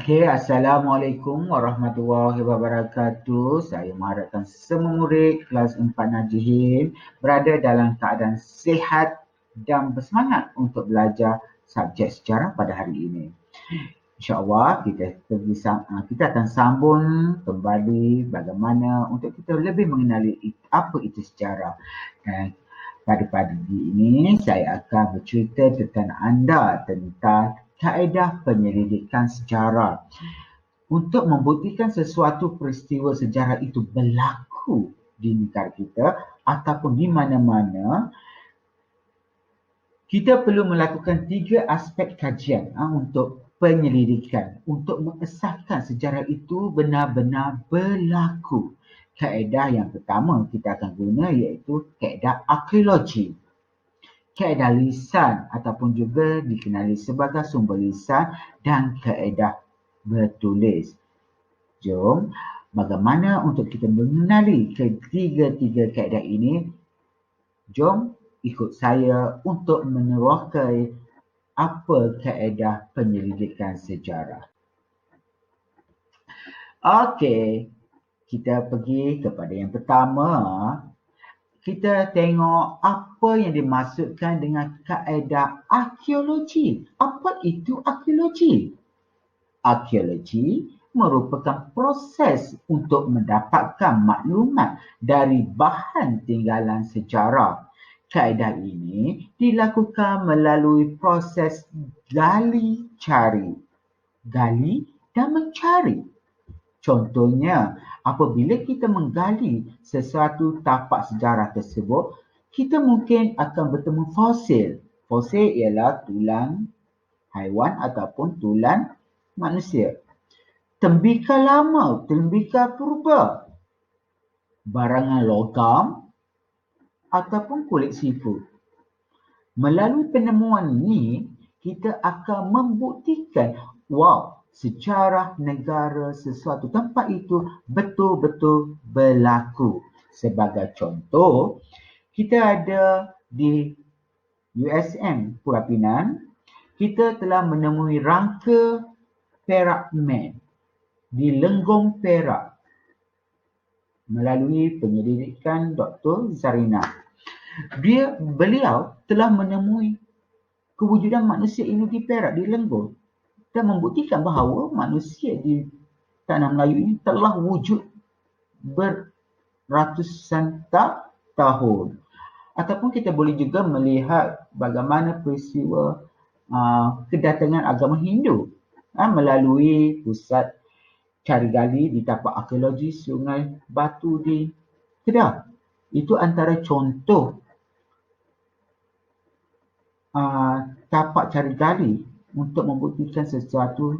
Okey, Assalamualaikum warahmatullahi wabarakatuh. Saya mengharapkan semua murid kelas 4 Najihin berada dalam keadaan sihat dan bersemangat untuk belajar subjek sejarah pada hari ini. InsyaAllah kita akan sambung kembali bagaimana untuk kita lebih mengenali apa itu sejarah. Dan pada pagi ini saya akan bercerita tentang anda tentang kaedah penyelidikan sejarah. Untuk membuktikan sesuatu peristiwa sejarah itu berlaku di negara kita ataupun di mana-mana, kita perlu melakukan 3 aspek kajian untuk penyelidikan, untuk mengesahkan sejarah itu benar-benar berlaku. Kaedah yang pertama kita akan guna iaitu kaedah arkeologi. Kaedah lisan ataupun juga dikenali sebagai sumber lisan dan kaedah bertulis. Jom, bagaimana untuk kita mengenali ketiga-tiga kaedah ini? Jom ikut saya untuk meneroka apa kaedah penyelidikan sejarah. Okey, kita pergi kepada yang pertama. Kita tengok apa yang dimaksudkan dengan kaedah arkeologi. Apa itu arkeologi? Arkeologi merupakan proses untuk mendapatkan maklumat dari bahan tinggalan sejarah. Kaedah ini dilakukan melalui proses gali-cari. Gali dan mencari. Contohnya, apabila kita menggali sesuatu tapak sejarah tersebut, kita mungkin akan bertemu fosil. Fosil ialah tulang haiwan ataupun tulang manusia. Tembikar lama, tembikar purba, barangan logam ataupun kulit siput. Melalui penemuan ini, kita akan membuktikan sejarah negara sesuatu tempat itu betul-betul berlaku. Sebagai contoh, kita ada di USM Pulau Pinang, kita telah menemui rangka Perak Man di Lenggong Perak melalui penyelidikan Dr. Zarina. Beliau telah menemui kewujudan manusia ini di Perak, di Lenggong, dan membuktikan bahawa manusia di tanah Melayu ini telah wujud berratusan tahun. Ataupun kita boleh juga melihat bagaimana peristiwa kedatangan agama Hindu melalui pusat cari gali di tapak arkeologi Sungai Batu di Kedah. Itu antara contoh tapak cari gali untuk membuktikan sesuatu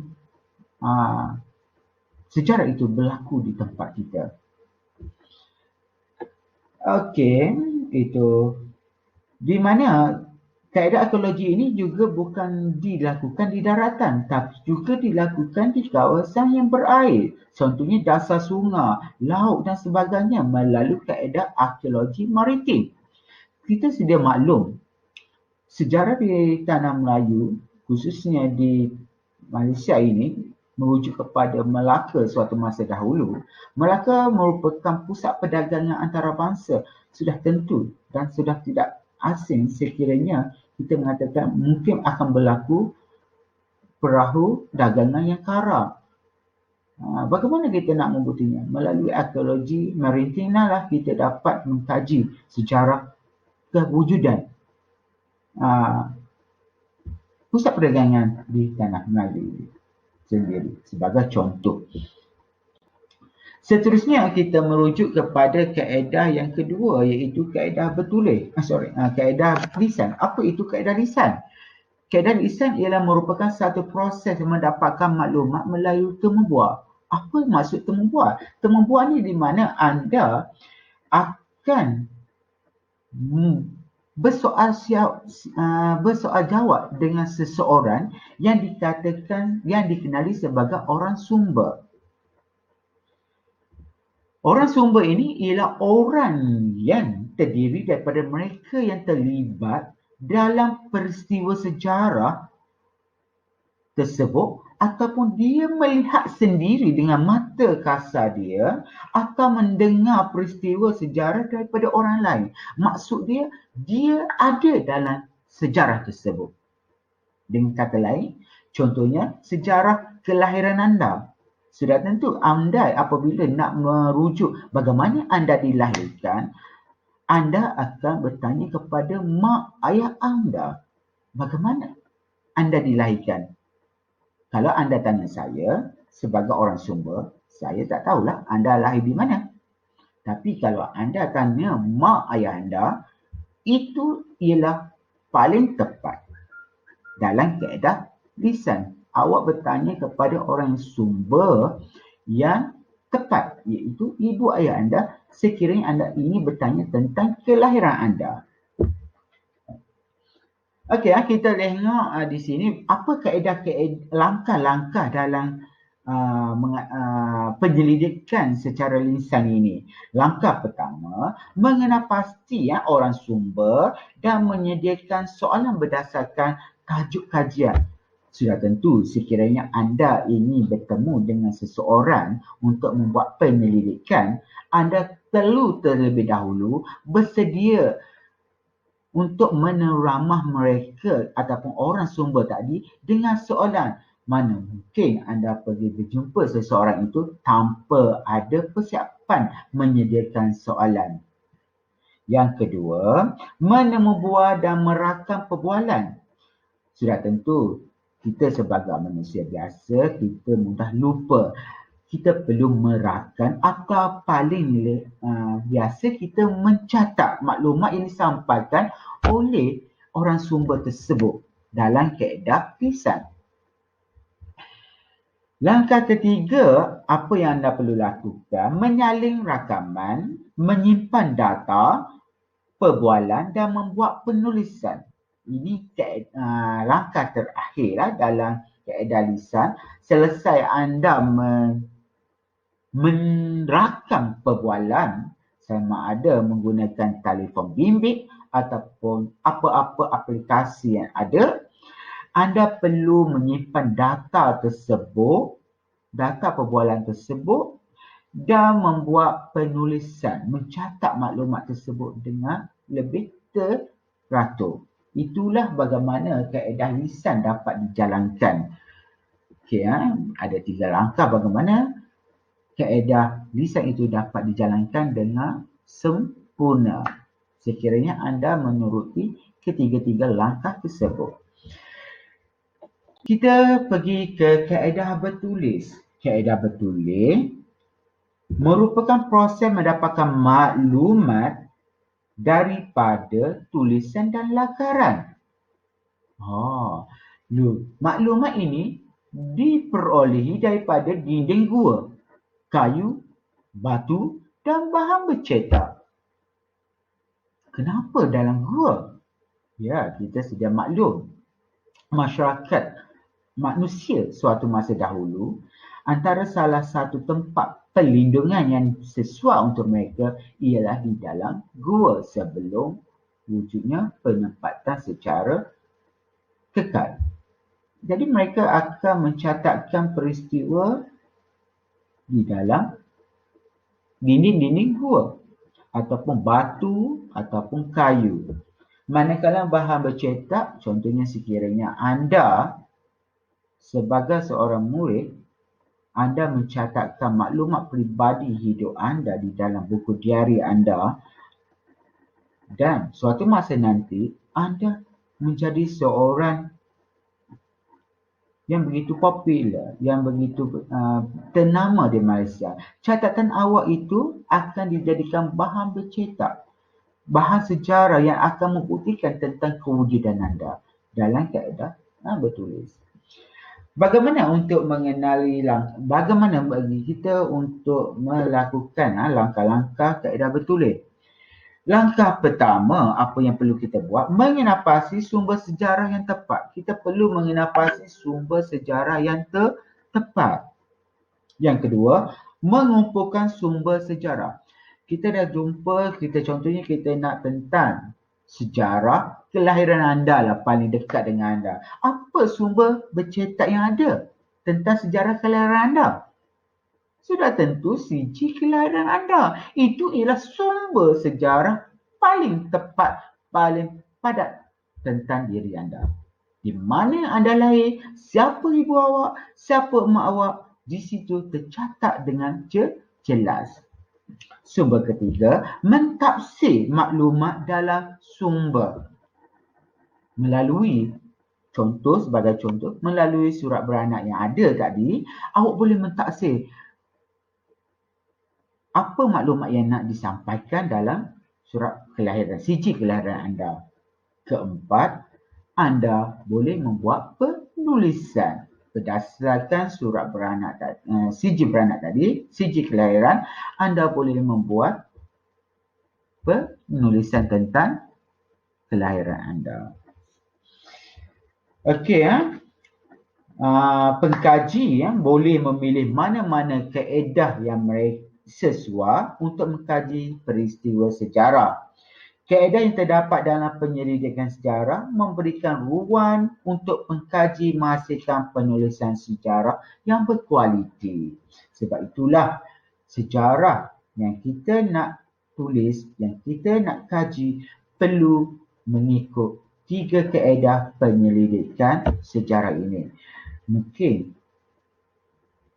sejarah itu berlaku di tempat kita. Okey, itu di mana kaedah arkeologi ini juga bukan dilakukan di daratan, tapi juga dilakukan di kawasan yang berair. Contohnya dasar sungai, laut dan sebagainya melalui kaedah arkeologi maritim. Kita sedia maklum, sejarah di tanah Melayu, khususnya di Malaysia ini, merujuk kepada Melaka suatu masa dahulu. Melaka merupakan pusat perdagangan antarabangsa, sudah tentu dan sudah tidak asing sekiranya kita mengatakan mungkin akan berlaku perahu dagangan yang karam. Bagaimana kita nak membuktinya? Melalui arkeologi maritim lah kita dapat mengkaji sejarah kewujudan pusat perdagangan di tanah Melayu sendiri sebagai contoh. Seterusnya kita merujuk kepada kaedah yang kedua iaitu kaedah bertulis. Kaedah lisan. Apa itu kaedah lisan? Kaedah lisan ialah merupakan satu proses mendapatkan maklumat melalui temu bual. Apa maksud temu bual? Temu bual ni di mana anda akan bersoal jawab dengan seseorang yang dikenali sebagai orang sumber. Orang sumber ini ialah orang yang terdiri daripada mereka yang terlibat dalam peristiwa sejarah tersebut ataupun dia melihat sendiri dengan mata kasar dia atau mendengar peristiwa sejarah daripada orang lain. Maksud dia, dia ada dalam sejarah tersebut. Dengan kata lain, contohnya sejarah kelahiran anda. Sudah tentu anda apabila nak merujuk bagaimana anda dilahirkan, anda akan bertanya kepada mak ayah anda, bagaimana anda dilahirkan. Kalau anda tanya saya sebagai orang Sumber, saya tak tahulah anda lahir di mana. Tapi kalau anda tanya mak ayah anda, itu ialah paling tepat. Dalam kaedah lisan, awak bertanya kepada orang Sumber yang tepat, iaitu ibu ayah anda, sekiranya anda ingin bertanya tentang kelahiran anda. Okey, kita tengok di sini apa kaedah-kaedah langkah-langkah dalam penyelidikan secara lisan ini. Langkah pertama, mengenal pasti orang Sumber dan menyediakan soalan berdasarkan tajuk kajian. Sudah tentu sekiranya anda ingin bertemu dengan seseorang untuk membuat penyelidikan, anda perlu terlebih dahulu bersedia untuk meneramah mereka ataupun orang Sumber tadi dengan soalan. Mana mungkin anda pergi berjumpa seseorang itu tanpa ada persiapan menyediakan soalan. Yang kedua, membuat dan merakam perbualan. Sudah tentu, kita sebagai manusia biasa, kita mudah lupa. Kita perlu merakam atau paling biasa kita mencatat maklumat yang disampaikan oleh orang Sumber tersebut dalam kaedah lisan. Langkah ketiga, apa yang anda perlu lakukan? Menyalin rakaman, menyimpan data, perbualan dan membuat penulisan. Ini langkah terakhir dalam kaedah lisan. Selesai anda merakam perbualan, sama ada menggunakan telefon bimbit ataupun apa-apa aplikasi yang ada, anda perlu menyimpan data tersebut, data perbualan tersebut dan membuat penulisan, mencatat maklumat tersebut dengan lebih teratur. Itulah bagaimana kaedah lisan dapat dijalankan. Okey, ada 3 langkah bagaimana kaedah lisan itu dapat dijalankan dengan sempurna sekiranya anda menuruti ketiga-tiga langkah tersebut. Kita pergi ke kaedah bertulis. Kaedah bertulis merupakan proses mendapatkan maklumat daripada tulisan dan lakaran. Maklumat ini diperolehi daripada dinding gua, kayu, batu dan bahan bercetak. Kenapa dalam gua? Ya, kita sedia maklum. Masyarakat manusia suatu masa dahulu, antara salah satu tempat perlindungan yang sesuai untuk mereka ialah di dalam gua sebelum wujudnya penempatan secara kekal. Jadi mereka akan mencatatkan peristiwa di dalam dinding-dinding gua ataupun batu ataupun kayu. Manakala bahan bercetak, contohnya sekiranya anda sebagai seorang murid, anda mencatatkan maklumat peribadi hidup anda di dalam buku diari anda dan suatu masa nanti anda menjadi seorang yang begitu popular, yang begitu ternama di Malaysia. Catatan awak itu akan dijadikan bahan bercetak, bahan sejarah yang akan membuktikan tentang kewujudan anda dalam kaedah bertulis. Bagaimana untuk mengenali, bagaimana bagi kita untuk melakukan langkah-langkah kaedah bertulis? Langkah pertama, apa yang perlu kita buat? Mengenal pasti sumber sejarah yang tepat. Kita perlu mengenal pasti sumber sejarah yang tepat. Yang kedua, mengumpulkan sumber sejarah. Kita dah jumpa, contohnya kita nak tentang Sejarah kelahiran anda lah paling dekat dengan anda. Apa sumber bercetak yang ada tentang sejarah kelahiran anda? Sudah tentu sijil kelahiran anda. Itu ialah sumber sejarah paling tepat, paling padat tentang diri anda. Di mana anda lahir, siapa ibu awak, siapa emak awak, di situ tercatat dengan jelas. Sumber ketiga, mentafsir maklumat dalam sumber. Melalui sebagai contoh, melalui surat beranak yang ada tadi, awak boleh mentafsir apa maklumat yang nak disampaikan dalam surat kelahiran, sijil kelahiran anda. Keempat, anda boleh membuat penulisan berdasarkan surat beranak sijil beranak tadi, sijil kelahiran, anda boleh membuat penulisan tentang kelahiran anda. Okey, pengkaji boleh memilih mana-mana kaedah yang mereka sesuai untuk mengkaji peristiwa sejarah. Kaedah yang terdapat dalam penyelidikan sejarah memberikan ruang untuk pengkaji menghasilkan penulisan sejarah yang berkualiti. Sebab itulah sejarah yang kita nak tulis, yang kita nak kaji perlu mengikut 3 kaedah penyelidikan sejarah ini. Mungkin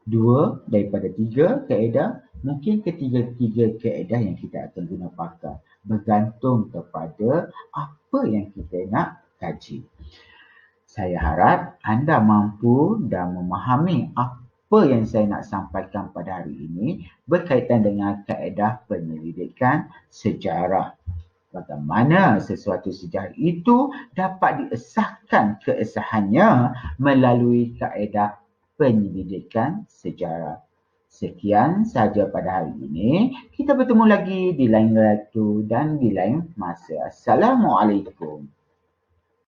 2 daripada 3 kaedah, mungkin ketiga-tiga kaedah yang kita akan guna pakai. Bergantung kepada apa yang kita nak kaji. Saya harap anda mampu dan memahami apa yang saya nak sampaikan pada hari ini berkaitan dengan kaedah penyelidikan sejarah. Bagaimana sesuatu sejarah itu dapat diesahkan keesahannya melalui kaedah penyelidikan sejarah. Sekian saja pada hari ini. Kita bertemu lagi di lain waktu dan di lain masa. Assalamualaikum.